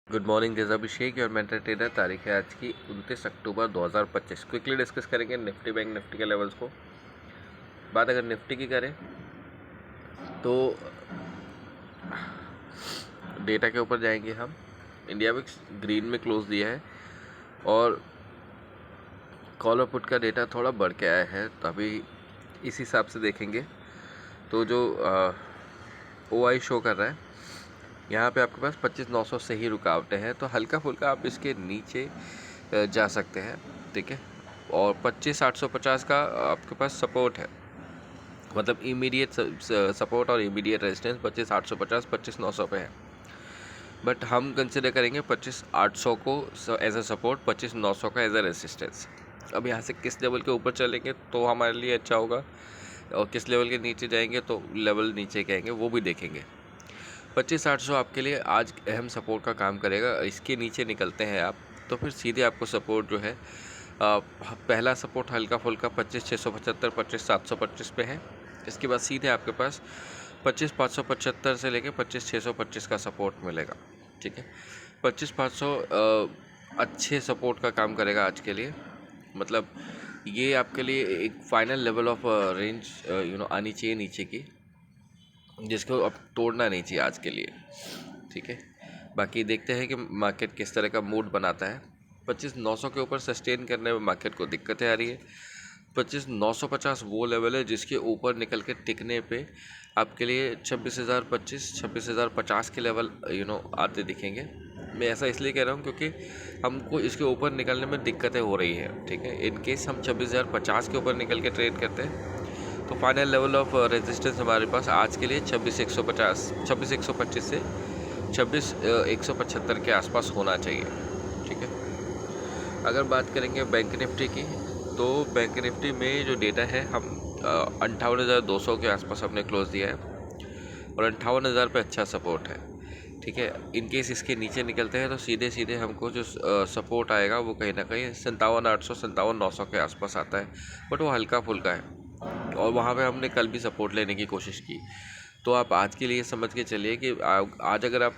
Good morning, this अभिषेक और mentor trader. तारीख है आज की 29 अक्टूबर 2025। क्विकली डिस्कस करेंगे निफ्टी बैंक निफ्टी के लेवल्स को। बात अगर निफ्टी की करें तो डेटा के ऊपर जाएंगे हम। इंडिया विक्स ग्रीन में क्लोज दिया है और कॉल और पुट का डेटा थोड़ा बढ़ के आया है, तो अभी इस हिसाब से देखेंगे तो जो OI शो कर रहा है यहाँ पे आपके पास 25,900 से ही रुकावटें हैं, तो हल्का फुल्का आप इसके नीचे जा सकते हैं, ठीक है। और 25,850 का आपके पास सपोर्ट है, मतलब इमीडिएट सपोर्ट और इमीडिएट रेजिस्टेंस 25,850 25,900 पे है। बट हम कंसिडर करेंगे 25,800 को एज अ सपोर्ट, 25,900 का एज अ रेजिस्टेंस। अब यहाँ से किस लेवल के ऊपर चलेंगे तो हमारे लिए अच्छा होगा, और किस लेवल के नीचे जाएंगे तो लेवल नीचे कहेंगे, वो भी देखेंगे। 25,800 आपके लिए आज अहम सपोर्ट का काम करेगा। इसके नीचे निकलते हैं आप तो फिर सीधे आपको सपोर्ट जो है पहला सपोर्ट हल्का फुल्का 25,675 25,725 पे है। इसके बाद सीधे आपके पास 25,575 से लेके 25,625 का सपोर्ट मिलेगा, ठीक है। 25,500 अच्छे सपोर्ट का काम करेगा आज के लिए, मतलब ये आपके लिए एक फाइनल लेवल ऑफ रेंज आनी चाहिए नीचे की, जिसको अब तोड़ना नहीं चाहिए आज के लिए, ठीक है। बाकी देखते हैं कि मार्केट किस तरह का मूड बनाता है। 25,900 के ऊपर सस्टेन करने में मार्केट को दिक्कतें आ रही है। 25,950 वो लेवल है जिसके ऊपर निकल के टिकने पे आपके लिए 26,025 26,050 के लेवल आते दिखेंगे। मैं ऐसा इसलिए कह रहा हूँ क्योंकि हमको इसके ऊपर निकलने में दिक्कतें हो रही है, ठीक है। इन केस हम 26,050 के ऊपर निकल के ट्रेड करते हैं तो फाइनल लेवल ऑफ रेजिस्टेंस हमारे पास आज के लिए 26,150 26,125 से 26,175 के आसपास होना चाहिए, ठीक है। अगर बात करेंगे बैंक निफ्टी की, तो बैंक निफ्टी में जो डेटा है हम 58,200 के आसपास हमने क्लोज दिया है और 58,000 पे अच्छा सपोर्ट है, ठीक है। इन केस इसके नीचे निकलते हैं तो सीधे सीधे हमको जो सपोर्ट आएगा वो कहीं ना कहीं 57,800 57,900 के आसपास आता है, बट वो हल्का फुल्का है और वहाँ पे हमने कल भी सपोर्ट लेने की कोशिश की। तो आप आज के लिए समझ के चलिए कि आज अगर आप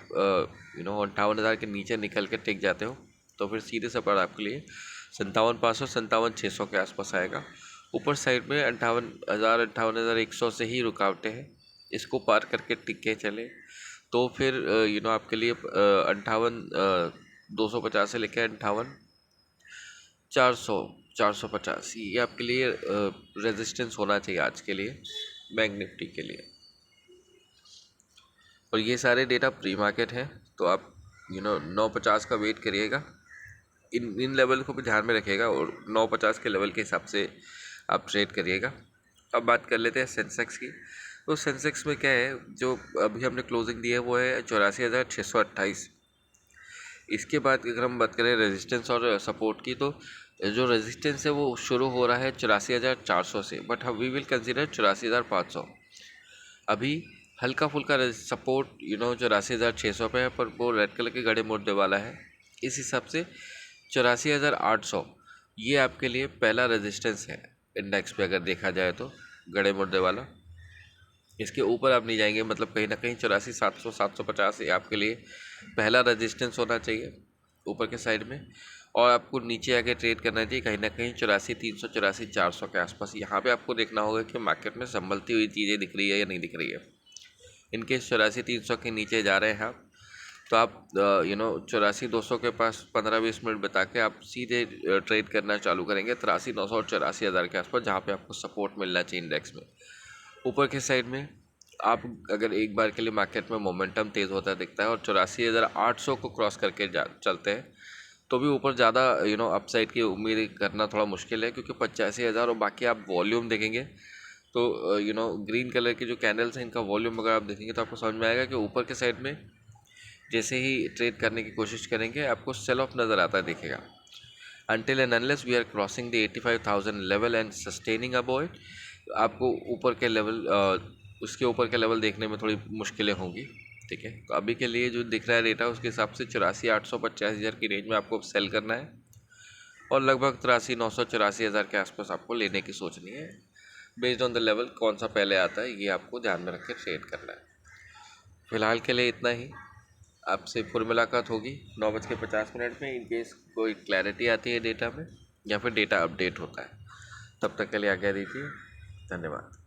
58,000 के नीचे निकल के टिक जाते हो तो फिर सीधे सपोर्ट आपके लिए 57,500 57,600 के आसपास आएगा। ऊपर साइड में 58,000 58,100 से ही रुकावटें हैं, इसको पार करके टिक के चले तो फिर आपके लिए 58,250 से लेकर 58,400 450 ये आपके लिए रेजिस्टेंस होना चाहिए आज के लिए बैंक निफ्टी के लिए। और ये सारे डेटा प्री मार्केट हैं, तो आप 950 का वेट करिएगा, इन लेवल को भी ध्यान में रखिएगा और 950 के लेवल के हिसाब से आप ट्रेड करिएगा। अब बात कर लेते हैं सेंसेक्स की। तो सेंसेक्स में क्या है, जो अभी हमने क्लोजिंग दी है वो है 84,628। इसके बाद अगर हम बात करें रेजिस्टेंस और सपोर्ट की, तो जो रेजिस्टेंस है वो शुरू हो रहा है 84,400 से, बट वी विल कंसिडर 84,500। अभी हल्का फुल्का सपोर्ट 84,600 पे है, पर वो रेड कलर के गड़े मुड़ने वाला है। इस हिसाब से 84,800 ये आपके लिए पहला रेजिस्टेंस है इंडेक्स पे, अगर देखा जाए तो गड़े मुड़ने वाला। इसके ऊपर आप नहीं जाएंगे, मतलब कहीं ना कहीं 84,700 750 ये आपके लिए पहला रेजिस्टेंस होना चाहिए ऊपर के साइड में, और आपको नीचे आके ट्रेड करना चाहिए कहीं ना कहीं 84,300 84,400 के आसपास। यहाँ पे आपको देखना होगा कि मार्केट में संभलती हुई चीज़ें दिख रही है या नहीं दिख रही है। इनके 84,300 के नीचे जा रहे हैं आप, तो आप 84,200 के पास 15-20 मिनट बता के आप सीधे ट्रेड करना चालू करेंगे 83,900 और 84,000 के आसपास, जहाँ पे आपको सपोर्ट मिलना चाहिए इंडेक्स में। ऊपर के साइड में आप अगर एक बार के लिए मार्केट में मोमेंटम तेज़ होता दिखता है और 84,800 को क्रॉस करके चलते हैं तो भी ऊपर ज़्यादा अपसाइड की उम्मीद करना थोड़ा मुश्किल है, क्योंकि 85,000 और बाकी आप वॉल्यूम देखेंगे तो ग्रीन कलर की जो कैंडल्स हैं इनका वॉल्यूम अगर आप देखेंगे तो आपको समझ में आएगा कि ऊपर के साइड में जैसे ही ट्रेड करने की कोशिश करेंगे आपको सेल ऑफ नज़र आता दिखेगा। Until and unless we are crossing the 85,000 level and sustaining above it, आपको ऊपर के लेवल उसके ऊपर के लेवल देखने में थोड़ी मुश्किलें होंगी, ठीक है। तो अभी के लिए जो दिख रहा है डेटा उसके हिसाब से 84,800 85,000 की रेंज में आपको सेल करना है और लगभग 83,900 84,000 के आसपास आपको लेने की सोचनी है। बेस्ड ऑन द लेवल कौन सा पहले आता है ये आपको ध्यान में रख के ट्रेड करना है। फिलहाल के लिए इतना ही। आपसे फिर मुलाकात होगी 9:50 में, इन केस कोई क्लैरिटी आती है डेटा में या फिर डेटा अपडेट होता है। तब तक के लिए आज्ञा दीजिए। धन्यवाद।